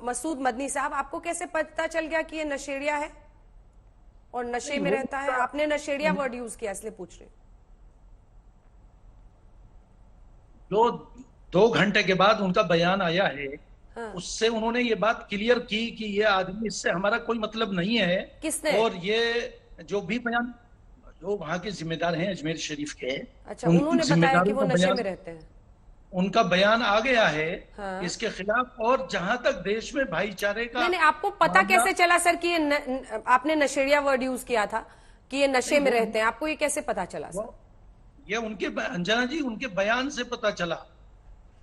मसूद मदनी साहब, आपको कैसे पता चल गया कि ये नशेड़िया है और नशे में रहता है? आपने नशेड़िया वर्ड यूज किया इसलिए पूछ रही हूँ। जो 2 घंटे के बाद उनका बयान आया है, हाँ। उससे उन्होंने ये बात क्लियर की कि ये आदमी, इससे हमारा कोई मतलब नहीं है। किसने? और ये जो भी बयान, जो वहां के जिम्मेदार हैं अजमेर शरीफ के, अच्छा, उन उन्होंने बताया कि जिम्मेदारों वो का नशे बयान, में रहते हैं। उनका बयान आ गया है हाँ। इसके खिलाफ। और जहां तक देश में भाईचारे का, नहीं, आपको पता कैसे चला सर कि ये आपने नशेड़िया वर्ड यूज किया था कि ये नशे में रहते हैं? आपको ये कैसे पता चला सर? ये उनके, अंजना जी, उनके बयान से पता चला,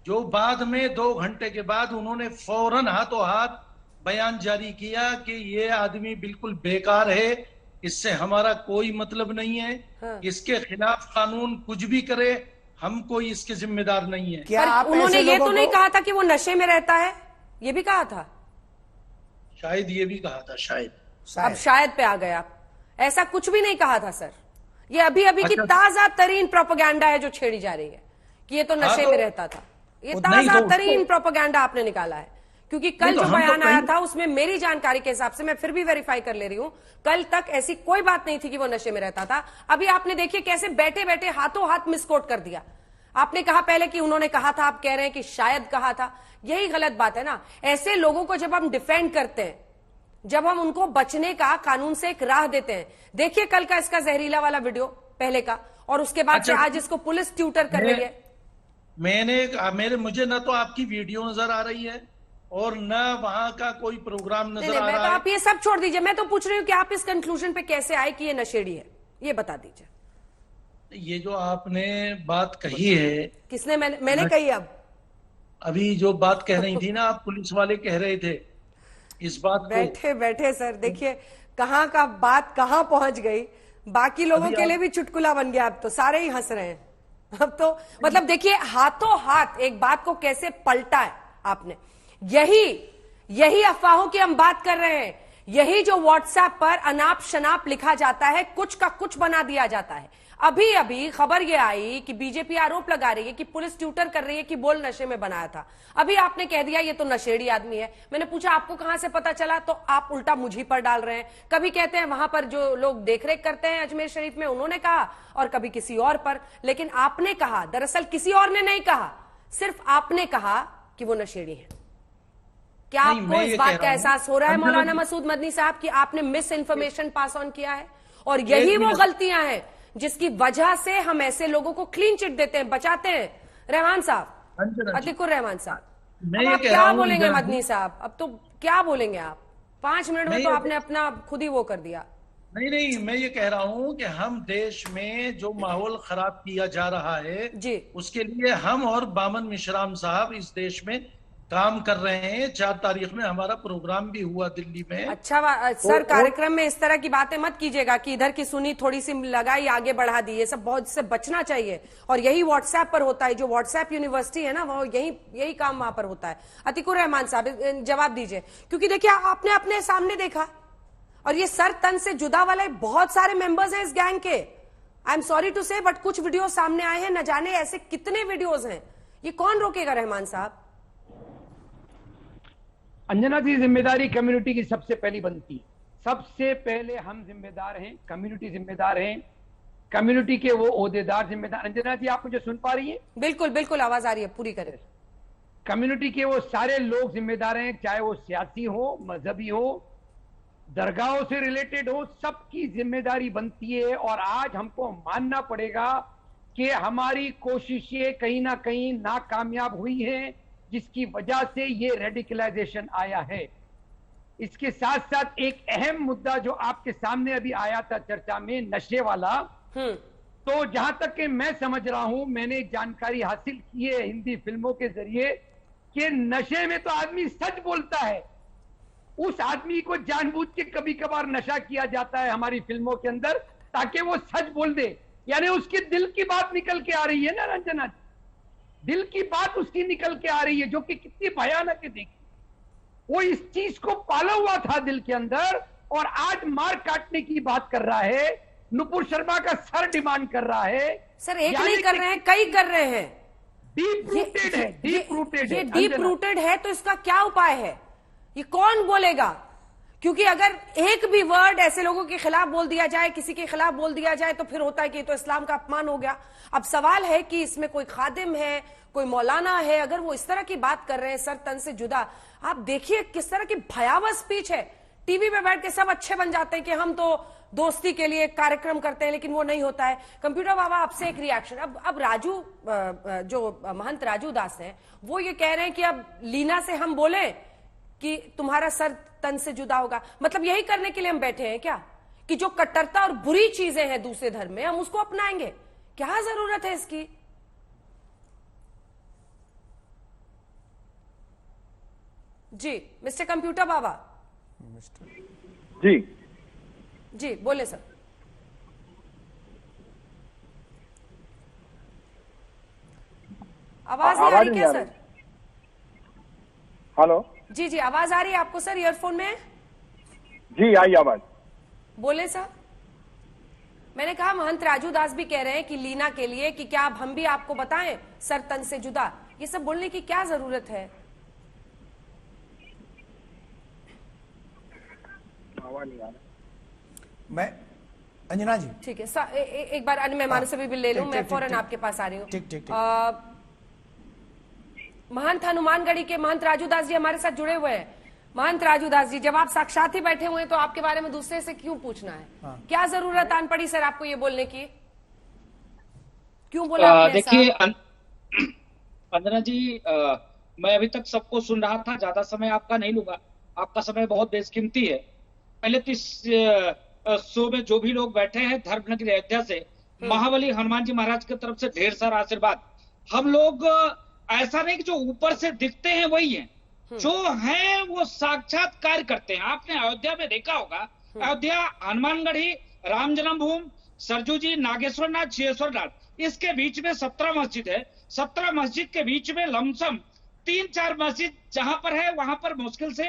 जो बाद में 2 घंटे के बाद उन्होंने फौरन हाथों हाथ बयान जारी किया कि ये आदमी बिल्कुल बेकार है, इससे हमारा कोई मतलब नहीं है। हाँ। इसके खिलाफ कानून कुछ भी करे, हम कोई इसके जिम्मेदार नहीं है। क्या आप उन्होंने ये तो नहीं को... कहा था कि वो नशे में रहता है? ये भी कहा था शायद ये भी कहा था, शायद। अब शायद पे आ गए आप। ऐसा कुछ भी नहीं कहा था सर। ये अभी अभी की ताजा तरीन प्रोपेगेंडा है जो छेड़ी जा रही है कि ये तो नशे में रहता था। ये ताजा तरीन प्रोपेगेंडा आपने निकाला है, क्योंकि कल जो बयान आया था उसमें मेरी जानकारी के हिसाब से, मैं फिर भी वेरीफाई कर ले रही हूं, कल तक ऐसी कोई बात नहीं थी कि वो नशे में रहता था। अभी आपने देखिए कैसे बैठे बैठे हाथों हाथ मिसकोट कर दिया। आपने कहा पहले कि उन्होंने कहा था, आप कह रहे हैं कि शायद कहा था। यही गलत बात है ना। ऐसे लोगों को जब हम डिफेंड करते हैं, जब हम उनको बचने का कानून से एक राह देते हैं, देखिए कल का इसका जहरीला वाला वीडियो पहले का, और उसके बाद से आज इसको पुलिस ट्यूटर कर रही है। मुझे ना तो आपकी वीडियो नजर आ रही है और न वहां का कोई प्रोग्राम नजर आ रहा है। आप ये सब छोड़ दीजिए, मैं तो पूछ रही हूँ कि आप इस कंक्लूजन पे कैसे आए कि ये नशेड़ी है, ये बता दीजिए। ये जो आपने बात कही है, किसने? मैंने कही? अब अभी जो बात कह रही थी ना आप, पुलिस वाले कह रहे थे इस बात बैठे बैठे सर, देखिए कहाँ का बात कहाँ पहुंच गई। बाकी लोगों के लिए भी चुटकुला बन गया। अब तो सारे ही हंस रहे हैं। अब तो मतलब देखिए हाथों हाथ एक बात को कैसे पलटा है आपने। यही अफवाहों की हम बात कर रहे हैं। यही जो व्हाट्सएप पर अनाप शनाप लिखा जाता है, कुछ का कुछ बना दिया जाता है। अभी अभी खबर ये आई कि बीजेपी आरोप लगा रही है कि पुलिस ट्यूटर कर रही है कि बोल नशे में बनाया था। अभी आपने कह दिया ये तो नशेड़ी आदमी है। मैंने पूछा आपको कहां से पता चला, तो आप उल्टा मुझी पर डाल रहे हैं। कभी कहते हैं वहां पर जो लोग देखरेख करते हैं अजमेर शरीफ में उन्होंने कहा, और कभी किसी और पर। लेकिन आपने कहा, दरअसल किसी और ने नहीं कहा, सिर्फ आपने कहा कि वो नशेड़ी है। क्या आपको इस बात का एहसास हो रहा है मौलाना मसूद मदनी साहब कि आपने मिस इन्फॉर्मेशन पास ऑन किया है? और यही वो गलतियां हैं जिसकी वजह से हम ऐसे लोगों को क्लीन चिट देते हैं, बचाते हैं। रहमान साहब, अतिकुर रहमान साहब, अब आप क्या बोलेंगे मदनी साहब? अब तो क्या बोलेंगे आप? 5 मिनट में तो आपने अपना खुद ही वो कर दिया। नहीं, मैं ये कह रहा हूं कि हम देश में जो माहौल खराब किया जा रहा है जी, उसके लिए हम और बामन मिश्राम साहब इस देश में काम कर रहे हैं। 4 तारीख में हमारा प्रोग्राम भी हुआ दिल्ली में। अच्छा सर, कार्यक्रम में इस तरह की बातें मत कीजिएगा कि इधर की सुनी थोड़ी सी लगाई आगे बढ़ा दी। ये सब बहुत से बचना चाहिए। और यही व्हाट्सएप पर होता है, जो व्हाट्सएप यूनिवर्सिटी है ना, वो यही काम वहां पर होता है। अतिकुर रहमान साहब जवाब दीजिए, क्योंकि देखिए आपने अपने सामने देखा, और ये सर तन से जुदा वाले बहुत सारे मेंबर्स हैं इस गैंग के। आई एम सॉरी टू से, बट कुछ वीडियो सामने आए हैं, न जाने ऐसे कितने वीडियोज हैं। ये कौन रोकेगा रहमान साहब? अंजना जी, जिम्मेदारी कम्युनिटी की सबसे पहली बनती है। सबसे पहले हम जिम्मेदार हैं, कम्युनिटी जिम्मेदार हैं, कम्युनिटी के वो ओहदेदार जिम्मेदार। अंजना जी, आप मुझे सुन पा रही हैं? बिल्कुल बिल्कुल, आवाज आ रही है, पूरी करें। कम्युनिटी के वो सारे लोग जिम्मेदार हैं, चाहे वो सियासी हो, मजहबी हो, दरगाहों से रिलेटेड हो, सबकी जिम्मेदारी बनती है। और आज हमको मानना पड़ेगा कि हमारी कोशिशें कहीं ना कहीं नाकामयाब हुई हैं, जिसकी वजह से ये रेडिकलाइजेशन आया है। इसके साथ साथ एक अहम मुद्दा जो आपके सामने अभी आया था चर्चा में, नशे वाला, तो जहां तक कि मैं समझ रहा हूं, मैंने जानकारी हासिल की है हिंदी फिल्मों के जरिए कि नशे में तो आदमी सच बोलता है। उस आदमी को जानबूझ के कभी कभार नशा किया जाता है हमारी फिल्मों के अंदर, ताकि वो सच बोल दे। यानी उसके दिल की बात निकल के आ रही है ना रंजना, दिल की बात उसकी निकल के आ रही है, जो कि कितनी भयानक है। देखिए, वो इस चीज को पाला हुआ था दिल के अंदर, और आज मार काटने की बात कर रहा है, नुपुर शर्मा का सर डिमांड कर रहा है। सर एक नहीं कर रहे हैं, कई कर रहे हैं। डीप रूटेड है, डीप रूटेड है। डीप रूटेड है, तो इसका क्या उपाय है? ये कौन बोलेगा? क्योंकि अगर एक भी वर्ड ऐसे लोगों के खिलाफ बोल दिया जाए, किसी के खिलाफ बोल दिया जाए, तो फिर होता है कि ये तो इस्लाम का अपमान हो गया। अब सवाल है कि इसमें कोई खादिम है, कोई मौलाना है, अगर वो इस तरह की बात कर रहे हैं सर तन से जुदा, आप देखिए किस तरह की भयावह स्पीच है। टीवी पे बैठ के सब अच्छे बन जाते हैं कि हम तो दोस्ती के लिए कार्यक्रम करते हैं, लेकिन वो नहीं होता है। कंप्यूटर बाबा, आपसे एक रिएक्शन। अब राजू, जो महंत राजू दास हैं, वो ये कह रहे हैं कि अब लीना से हम बोले कि तुम्हारा सर तन से जुदा होगा। मतलब यही करने के लिए हम बैठे हैं क्या, कि जो कट्टरता और बुरी चीजें हैं दूसरे धर्म में, हम उसको अपनाएंगे? क्या जरूरत है इसकी? जी मिस्टर कंप्यूटर बाबा। जी जी बोले सर। आवाज नहीं आ रही क्या सर? हेलो, जी जी, आवाज आ रही है आपको सर? ईयरफोन में? जी आई आवाज। बोले सर। मैंने कहा महंत राजू दास भी कह रहे हैं कि लीना के लिए कि क्या अब हम भी आपको बताएं सर तन से जुदा, ये सब बोलने की क्या जरूरत है? आवाज नहीं आ रहा। मैं अंजना जी, ठीक है, एक बार अन्य मेहमानों से भी ले लूं, मैं फौरन आपके पास आ रही हूँ। ठीक। महंत हनुमानगढ़ी के महंत राजू दास जी हमारे साथ जुड़े हुए हैं। महंत राजू दास जी, जब आप साक्षात ही बैठे हुए हैं तो आपके बारे में दूसरे से क्यों पूछना है? क्या जरूरत आन पड़ी सर आपको ये बोलने की? क्यों बोला आपने ऐसा? देखिए अंजना जी, मैं अभी तक सबको सुन रहा था, ज्यादा समय आपका नहीं लूंगा, आपका समय बहुत बेशकीमती है। पहले तो इस शो में जो भी लोग बैठे हैं धर्मनगरी अयोध्या से, महाबली हनुमान जी महाराज की तरफ से ढेर सारा आशीर्वाद। हम लोग ऐसा नहीं कि जो ऊपर से दिखते हैं वही हैं, जो हैं वो साक्षात कार्य करते हैं। आपने अयोध्या में देखा होगा, अयोध्या, हनुमानगढ़ी, राम जन्मभूमि, सरजू जी, नागेश्वर नाथ, छियेश्वर नाथ, इसके बीच में 17 मस्जिद है। 17 मस्जिद के बीच में लमसम 3-4 मस्जिद जहां पर है वहां पर मुश्किल से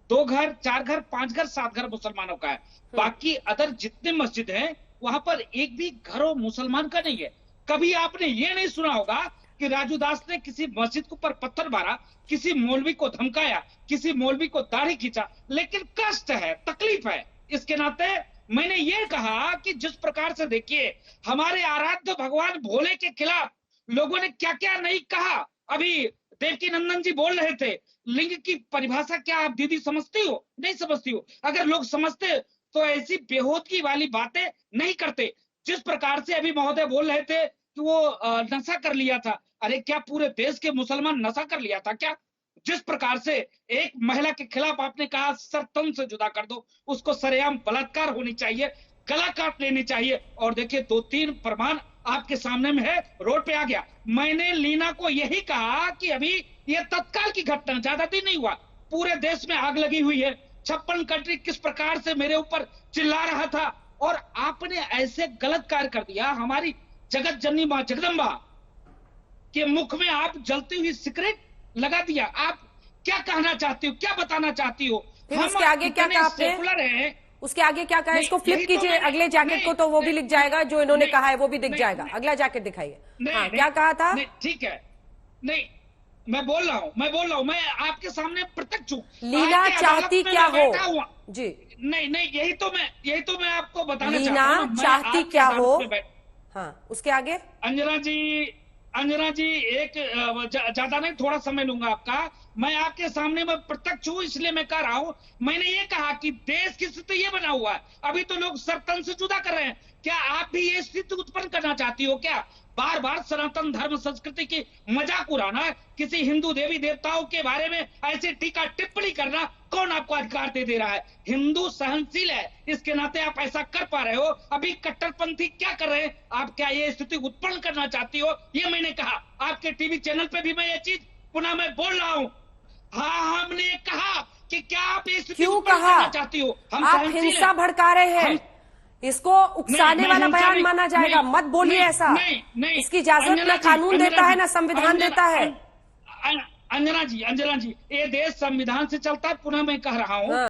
2 घर, 4 घर, 5 घर, 7 घर मुसलमानों का है। बाकी अदर जितने मस्जिद हैं वहां पर एक भी घरों मुसलमान का नहीं है। कभी आपने ये नहीं सुना होगा कि राजू दास ने किसी मस्जिद के ऊपर पत्थर मारा, किसी मौलवी को धमकाया, किसी मौलवी को दाढ़ी खींचा। लेकिन कष्ट है, तकलीफ है। इसके नाते मैंने ये कहा कि जिस प्रकार से देखिए हमारे आराध्य भगवान भोले के खिलाफ लोगों ने क्या क्या नहीं कहा। अभी देवकी नंदन जी बोल रहे थे, लिंग की परिभाषा क्या आप दीदी समझती हो? नहीं समझती हो। अगर लोग समझते तो ऐसी बेहोदगी वाली बातें नहीं करते। जिस प्रकार से अभी महोदय बोल रहे थे कि वो नशा कर लिया था, अरे क्या पूरे देश के मुसलमान नशा कर लिया था क्या? जिस प्रकार से एक महिला के खिलाफ आपने कहा सर तन से जुदा कर दो, उसको सरेआम बलात्कार होनी चाहिए, गला काट लेनी चाहिए। और देखिए 2-3 प्रमाण आपके सामने में है, रोड पे आ गया। मैंने लीना को यही कहा कि अभी ये तत्काल की घटना, ज्यादा दिन नहीं हुआ, पूरे देश में आग लगी हुई है। 56 कंट्री किस प्रकार से मेरे ऊपर चिल्ला रहा था, और आपने ऐसे गलत कार्य कर दिया। हमारी जगत जननी मां जगदम्बा के मुख में आप जलती हुई सिगरेट लगा दिया। आप क्या कहना चाहती हो, क्या बताना चाहती हो? फिर उसके आगे क्या कहा आपने? सेकुलर है, उसके आगे क्या कहा? इसको फ्लिप कीजिए अगले जैकेट को, तो वो भी लिख जाएगा जो इन्होंने कहा है, वो भी दिख जाएगा। अगला जैकेट दिखाइए। हाँ, क्या कहा था? ठीक है, नहीं मैं बोल रहा हूँ, मैं आपके सामने प्रत्यक्ष हूँ। लीना चाहती क्या हो? जी नहीं, यही तो मैं आपको बताना लीना चाहता हूँ। चाहती क्या हो? हाँ, उसके आगे? अंजना जी एक ज्यादा नहीं, थोड़ा समय लूंगा आपका। मैं आपके सामने मैं प्रत्यक्ष हूँ, इसलिए मैं कह रहा हूँ। मैंने ये कहा कि देश की स्थिति ये बना हुआ है, अभी तो लोग सरतन से जुदा कर रहे हैं। क्या आप भी ये स्थिति उत्पन्न करना चाहती हो क्या? बार बार सनातन धर्म संस्कृति की मजाक उड़ाना, किसी हिंदू देवी देवताओं के बारे में ऐसी टीका टिप्पणी करना कौन आपको अधिकार दे रहा है? हिंदू सहनशील है, इसके नाते आप ऐसा कर पा रहे हो। अभी कट्टरपंथी क्या कर रहे हैं? आप क्या ये स्थिति उत्पन्न करना चाहती हो? ये मैंने कहा। आपके टीवी चैनल पे भी मैं ये चीज पुनः मैं बोल रहा हूँ। हाँ, हमने कहा कि क्या आप ये स्थिति उत्पन्न करना चाहती हो? हम आप हिंसा भड़का रहे हैं, इसको उकसाने वाला बयान माना जाएगा। मत बोलिए ऐसा। इसकी इजाजत न कानून देता है, न संविधान देता है। अंजना जी, ये देश संविधान से चलता है, पुनः मैं कह रहा हूँ।